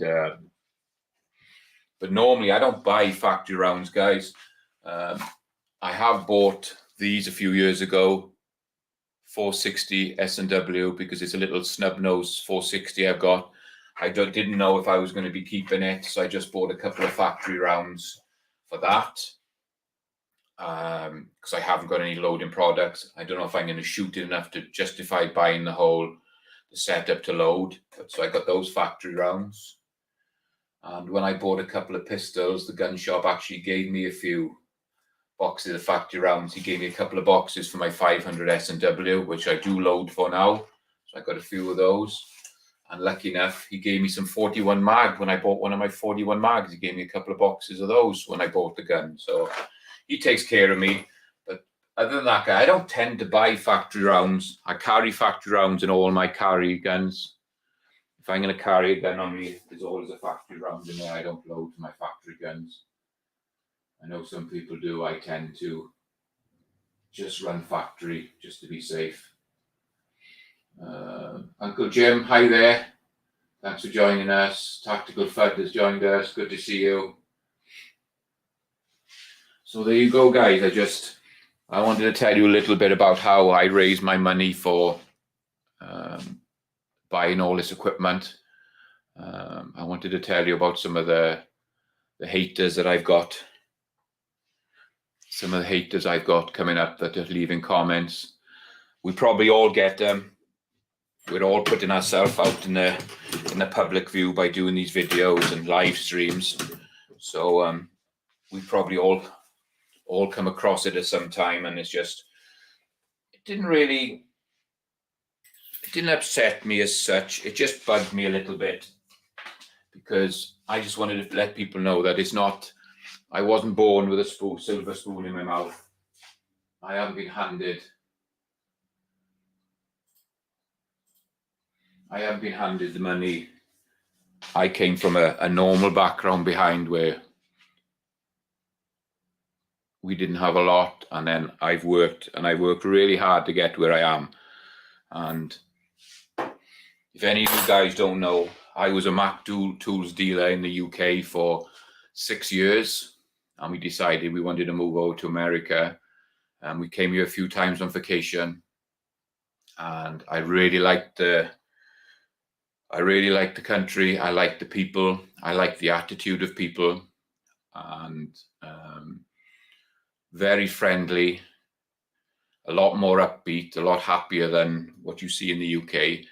but normally I don't buy factory rounds, guys. I have bought these a few years ago, 460 S&W, because it's a little snub nose 460 I've got. I didn't know if I was going to be keeping it, so I just bought a couple of factory rounds for that. Because I haven't got any loading products. I don't know if I'm going to shoot it enough to justify buying the setup to load. So I got those factory rounds. And when I bought a couple of pistols, the gun shop actually gave me a few boxes of factory rounds. He gave me a couple of boxes for my 500 S&W, which I do load for now. So I got a few of those. And lucky enough, he gave me some 41 mag. When I bought one of my 41 mags, he gave me a couple of boxes of those when I bought the gun. So he takes care of me. But other than that, I don't tend to buy factory rounds. I carry factory rounds in all my carry guns. If I'm going to carry a gun on me, there's always a factory round in there. I don't load my factory guns. I know some people do. I tend to just run factory just to be safe. Uncle Jim, hi there. Thanks for joining us. Tactical Fud has joined us. Good to see you. So there you go, guys. I wanted to tell you a little bit about how I raised my money for buying all this equipment. I wanted to tell you about some of the haters that I've got. Some of the haters I've got coming up that are leaving comments. We probably all get them. We're all putting ourselves out in the public view by doing these videos and live streams. So we probably all come across it at some time, and it didn't upset me as such. It just bugged me a little bit because I just wanted to let people know that I wasn't born with a silver spoon in my mouth. I haven't been handed the money. I came from a normal background behind where we didn't have a lot, and then I've worked really hard to get where I am. And if any of you guys don't know, I was a Mac tools dealer in the UK for 6 years, and we decided we wanted to move over to America. And we came here a few times on vacation, and I really liked the country. I liked the people. I liked the attitude of people, and very friendly, a lot more upbeat, a lot happier than what you see in the UK.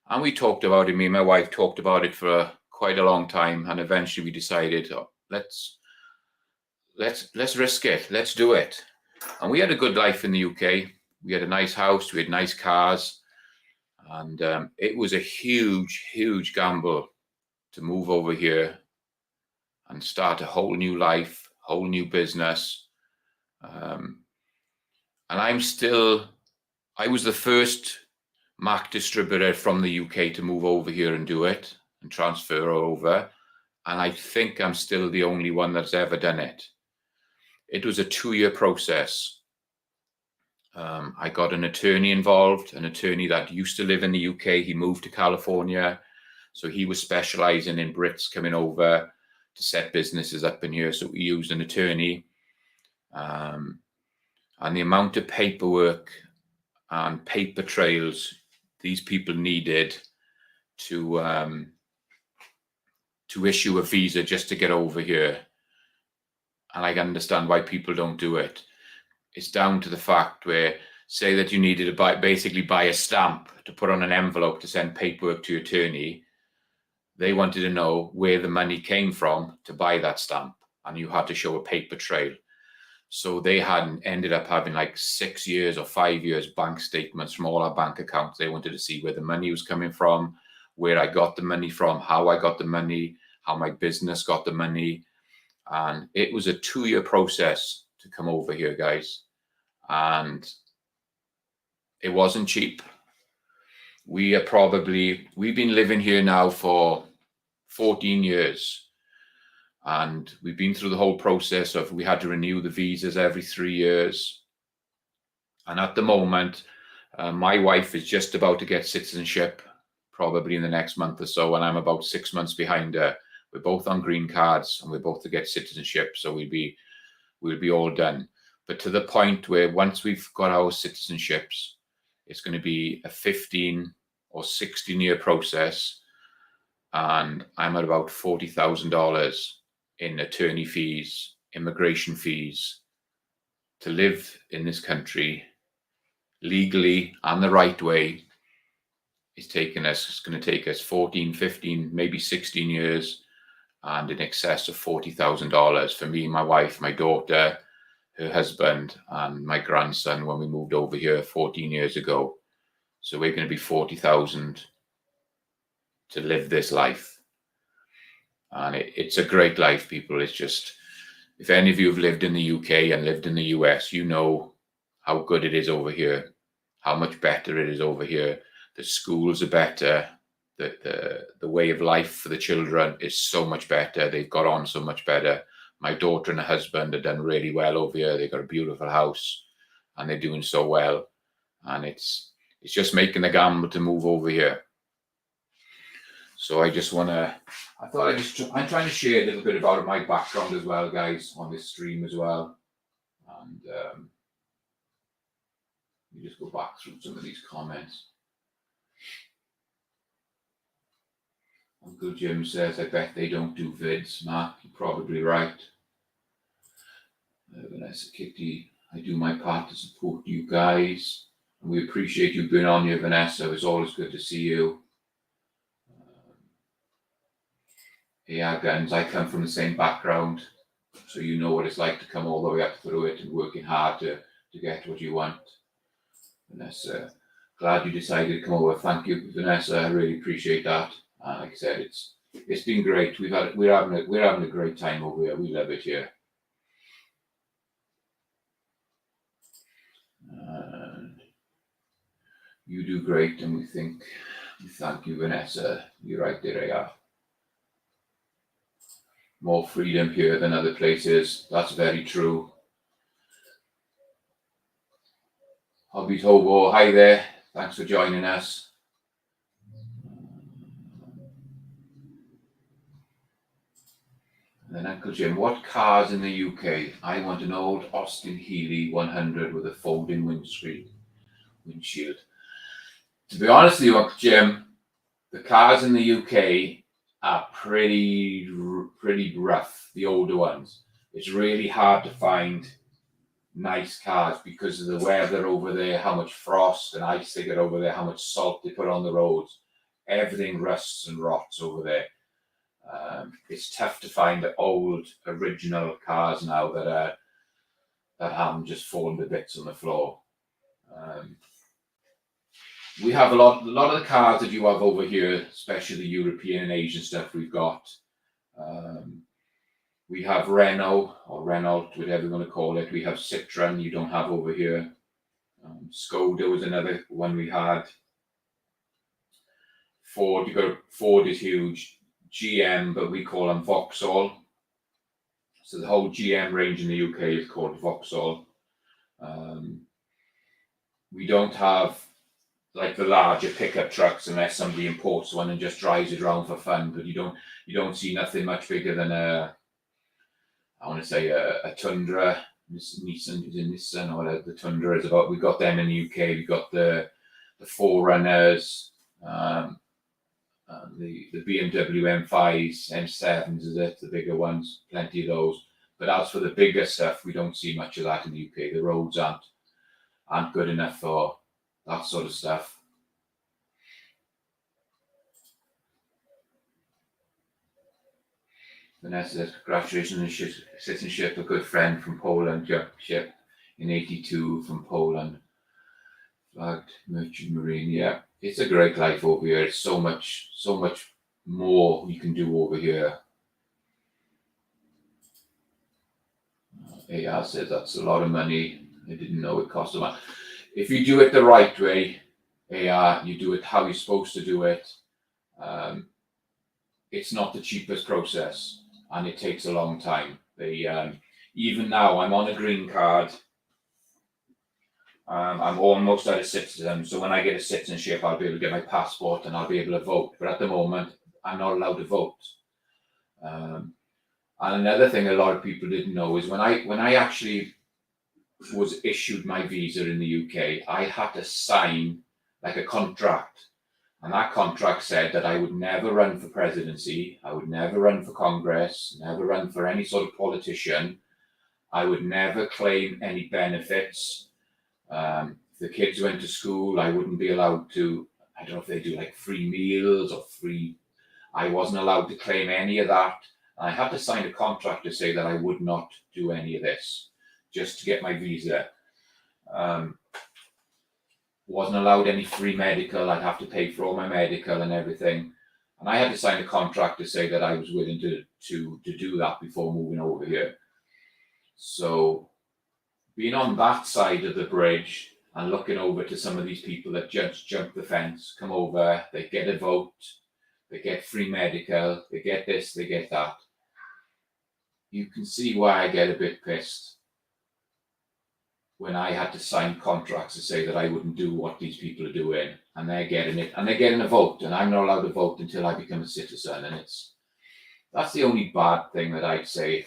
And we talked about it. Me and my wife talked about it for quite a long time, and eventually we decided, let's risk it. Let's do it. And we had a good life in the UK. We had a nice house. We had nice cars. And it was a huge, huge gamble to move over here and start a whole new life, whole new business. And I was the first Mac distributor from the UK to move over here and do it and transfer over. And I think I'm still the only one that's ever done it. It was a 2-year process. I got an attorney involved, an attorney that used to live in the UK. He moved to California. So he was specializing in Brits coming over to set businesses up in here. So we used an attorney. And the amount of paperwork and paper trails these people needed to issue a visa just to get over here. And I understand why people don't do it. It's down to the fact where, say that you needed to basically buy a stamp to put on an envelope to send paperwork to your attorney. They wanted to know where the money came from to buy that stamp, and you had to show a paper trail. So they ended up having like 6 years or 5 years bank statements from all our bank accounts. They wanted to see where the money was coming from, where I got the money from, how I got the money, how my business got the money. And it was a 2-year process to come over here, guys. And it wasn't cheap. We've been living here now for 14 years. And we've been through the whole process of, we had to renew the visas every 3 years. And at the moment, my wife is just about to get citizenship, probably in the next month or so. And I'm about 6 months behind her. We're both on green cards and we're both to get citizenship. So we'll be all done. But to the point where once we've got our citizenships, it's going to be a 15 or 16-year process. And I'm at about $40,000 in attorney fees, immigration fees, to live in this country legally and the right way. It's going to take us 14, 15, maybe 16 years, and in excess of $40,000 for me, my wife, my daughter, her husband, and my grandson when we moved over here 14 years ago. So we're going to be 40,000 to live this life. And it's a great life, people. It's just, if any of you have lived in the UK and lived in the US, you know how good it is over here, how much better it is over here. The schools are better. The way of life for the children is so much better. They've got on so much better. My daughter and her husband have done really well over here. They've got a beautiful house and they're doing so well. And it's just making the gamble to move over here. So I'm trying to share a little bit about my background as well, guys, on this stream as well. And let me just go back through some of these comments. Uncle Jim says, I bet they don't do vids. Mark, you're probably right. Vanessa Kitty, I do my part to support you guys. And we appreciate you being on here, Vanessa. It's always good to see you. Yeah, Guns, I come from the same background. So you know what it's like to come all the way up through it and working hard to get what you want. Vanessa, glad you decided to come over. Thank you, Vanessa. I really appreciate that. Like I said, it's been great. We're having a great time over here. We love it here. And you do great, and we thank you, Vanessa. You're right there, I are. More freedom here than other places. That's very true. Hobbies Hobo, hi there. Thanks for joining us. And then Uncle Jim, what cars in the UK? I want an old Austin Healey 100 with a folding windshield. To be honest with you, Uncle Jim, the cars in the UK are pretty rough, the older ones. It's really hard to find nice cars because of the weather over there, how much frost and ice they get over there, how much salt they put on the roads. Everything rusts and rots over there. It's tough to find the old original cars now that haven't just fallen to bits on the floor. We have a lot of the cars that you have over here, especially the European and Asian stuff we've got. We have Renault, whatever you want to call it. We have Citroen, you don't have over here. Skoda was another one we had. Ford is huge. GM, but we call them Vauxhall. So the whole GM range in the UK is called Vauxhall. We don't have like the larger pickup trucks unless somebody imports one and just drives it around for fun. But you don't see nothing much bigger than a Tundra, Nissan, is it Nissan or whatever the Tundra is about. We got them in the UK. We got the Forerunners, and the BMW M5s, M7s, is it, the bigger ones, plenty of those. But as for the bigger stuff, we don't see much of that in the UK. The roads aren't good enough for that sort of stuff. Vanessa says, congratulations on your citizenship. A good friend from Poland, ship in 82 from Poland. Flagged Merchant Marine, yeah. It's a great life over here. It's so much more you can do over here. AR says that's a lot of money. I didn't know it cost a lot. If you do it the right way, AR, you do it how you're supposed to do it. It's not the cheapest process, and it takes a long time. Even now, I'm on a green card. I'm almost out of citizen, so when I get a citizenship, I'll be able to get my passport and I'll be able to vote. But at the moment, I'm not allowed to vote. And another thing a lot of people didn't know is when I actually was issued my visa in the UK, I had to sign like a contract. And that contract said that I would never run for presidency, I would never run for Congress, never run for any sort of politician. I would never claim any benefits. If the kids went to school, I wouldn't be allowed to, I don't know if they do like free meals or free, I wasn't allowed to claim any of that. I had to sign a contract to say that I would not do any of this just to get my visa. Wasn't allowed any free medical. I'd have to pay for all my medical and everything. And I had to sign a contract to say that I was willing to do that before moving over here. So being on that side of the bridge and looking over to some of these people that just jump the fence, come over, they get a vote, they get free medical, they get this, they get that. You can see why I get a bit pissed when I had to sign contracts to say that I wouldn't do what these people are doing, and they're getting it, and they're getting a vote, and I'm not allowed to vote until I become a citizen. And that's the only bad thing that I'd say.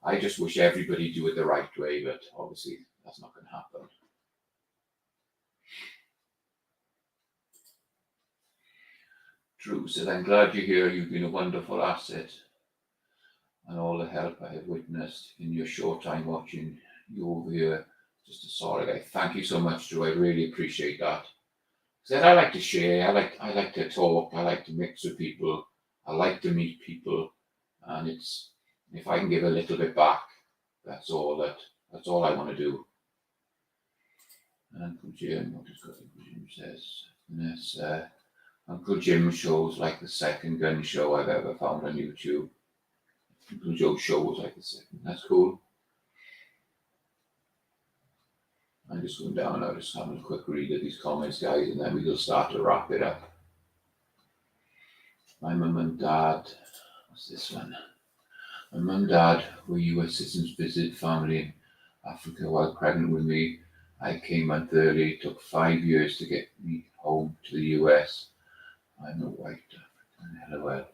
I just wish everybody do it the right way, but obviously that's not going to happen. Drew said, I'm glad you're here. You've been a wonderful asset, and all the help I have witnessed in your short time watching you over here. Just a sorry guy. Thank you so much, Drew. I really appreciate that. Said I like to share. I like to talk. I like to mix with people. I like to meet people, and it's if I can give a little bit back, that's all I want to do. And Uncle Jim, what does Uncle Jim says? Yes, Uncle Jim shows like the second gun show I've ever found on YouTube. Uncle Joe's show was like the second. That's cool. I'm just going down now, just having a quick read of these comments, guys, and then we'll start to wrap it up. My mum and dad, what's this one? My mum and dad were US citizens, visit family in Africa while pregnant with me. I came month early. It took 5 years to get me home to the US. I'm a white African. LOL.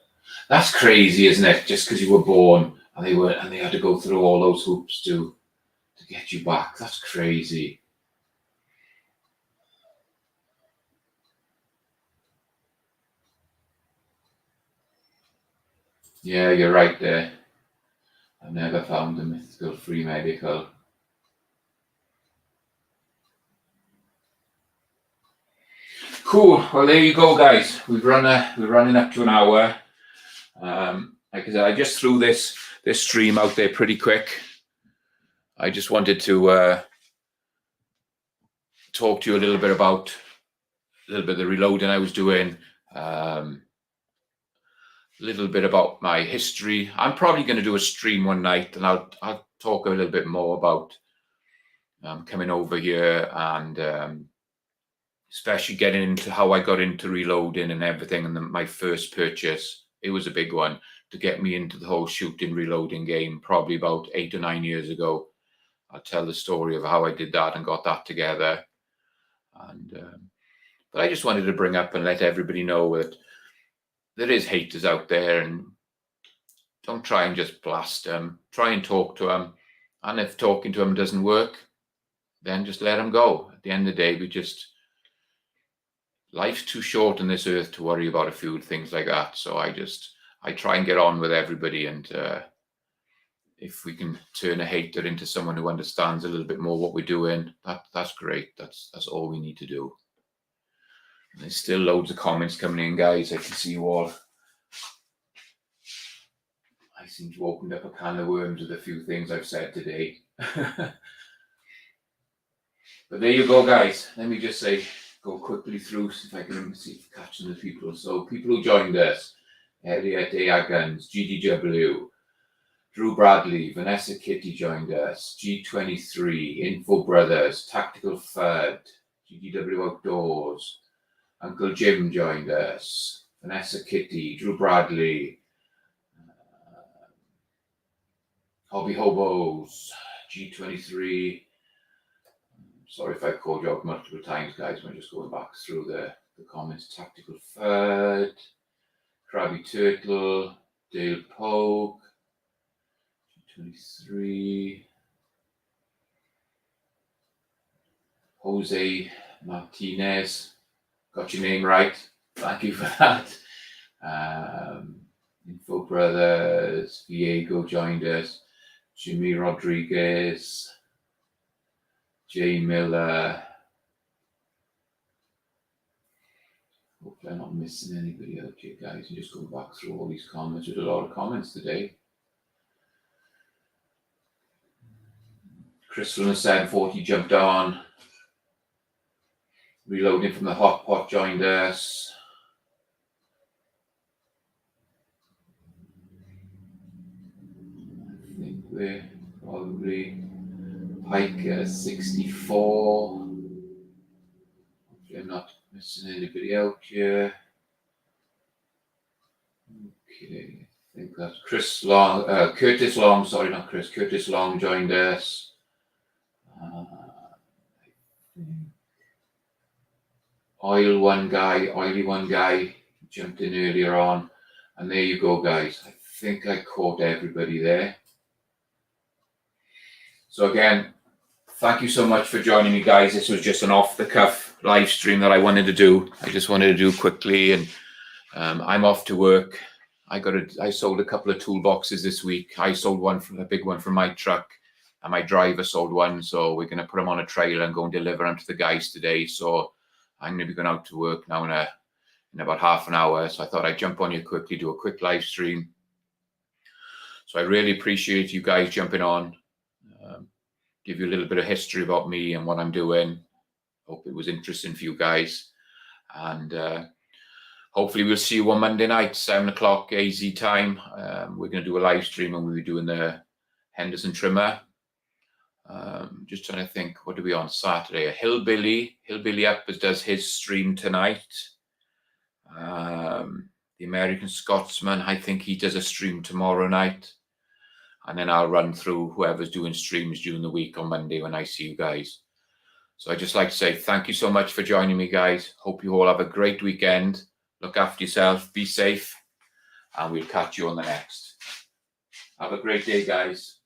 That's crazy, isn't it? Just because you were born and they had to go through all those hoops to get you back. That's crazy. Yeah, you're right there. I've never found a mythical free medical. Cool. Well, there you go, guys. We're running up to an hour. Like I said, I just threw this stream out there pretty quick. I just wanted to talk to you a little bit about of the reloading I was doing. A little bit about my history. I'm probably going to do a stream one night, and I'll talk a little bit more about coming over here and especially getting into how I got into reloading and everything. And my first purchase, it was a big one to get me into the whole shooting reloading game, probably about 8 or 9 years ago. I'll tell the story of how I did that and got that together. And but I just wanted to bring up and let everybody know that there is haters out there, and don't try and just blast them. Try and talk to them And if talking to them doesn't work, then just let them go. At the end of the day, life's too short on this earth to worry about a few things like that. So I try and get on with everybody. And if we can turn a hater into someone who understands a little bit more what we're doing, that's great. That's all we need to do. And there's still loads of comments coming in, guys. I can see you all. I seem to have opened up a can of worms with a few things I've said today. But there you go, guys. Let me just go quickly through, see if I can catch some of the people. So people who joined us: Elliot A. Guns, GDW, Drew Bradley, Vanessa Kitty joined us, G23, Info Brothers, Tactical Fud, GDW Outdoors, Uncle Jim joined us, Vanessa Kitty, Drew Bradley, Hobby Hobos, G23. Sorry if I called you out multiple times, guys. I'm just going back through the comments. Tactical Fud, Krabby Turtle, Dale Pogue, G23, Jose Martinez. Got your name right. Thank you for that. Info Brothers, Viego joined us, Jimmy Rodriguez, Jay Miller. Hopefully I'm not missing anybody out here, guys. I'm just going back through all these comments. There's a lot of comments today. Crystal and 740 jumped on. Reloading from the Hot Pot joined us. I think we're probably Pike 64. Hopefully I'm not missing anybody out here. Okay, I think that's Curtis Long, sorry, not Chris, Curtis Long joined us. Oily one guy jumped in earlier on. And there you go, guys. I think I caught everybody there. So again, thank you so much for joining me, guys. This was just an off-the-cuff live stream that I wanted to do. I just wanted to do quickly, and I'm off to work. I sold a couple of toolboxes this week. I sold a big one from my truck, and my driver sold one. So we're going to put them on a trailer and go and deliver them to the guys today. So I'm going to be going out to work now in about half an hour. So I thought I'd jump on here quickly, do a quick live stream. So I really appreciate you guys jumping on. Give you a little bit of history about me and what I'm doing. Hope it was interesting for you guys. And hopefully we'll see you on Monday night, 7 o'clock AZ time. We're going to do a live stream, and we'll be doing the Henderson trimmer. Just trying to think, what are we on Saturday? A Hillbilly Uppers does his stream tonight. The American Scotsman, I think he does a stream tomorrow night. And then I'll run through whoever's doing streams during the week on Monday when I see you guys. So I'd just like to say thank you so much for joining me, guys. Hope you all have a great weekend. Look after yourself, be safe, and we'll catch you on the next. Have a great day, guys.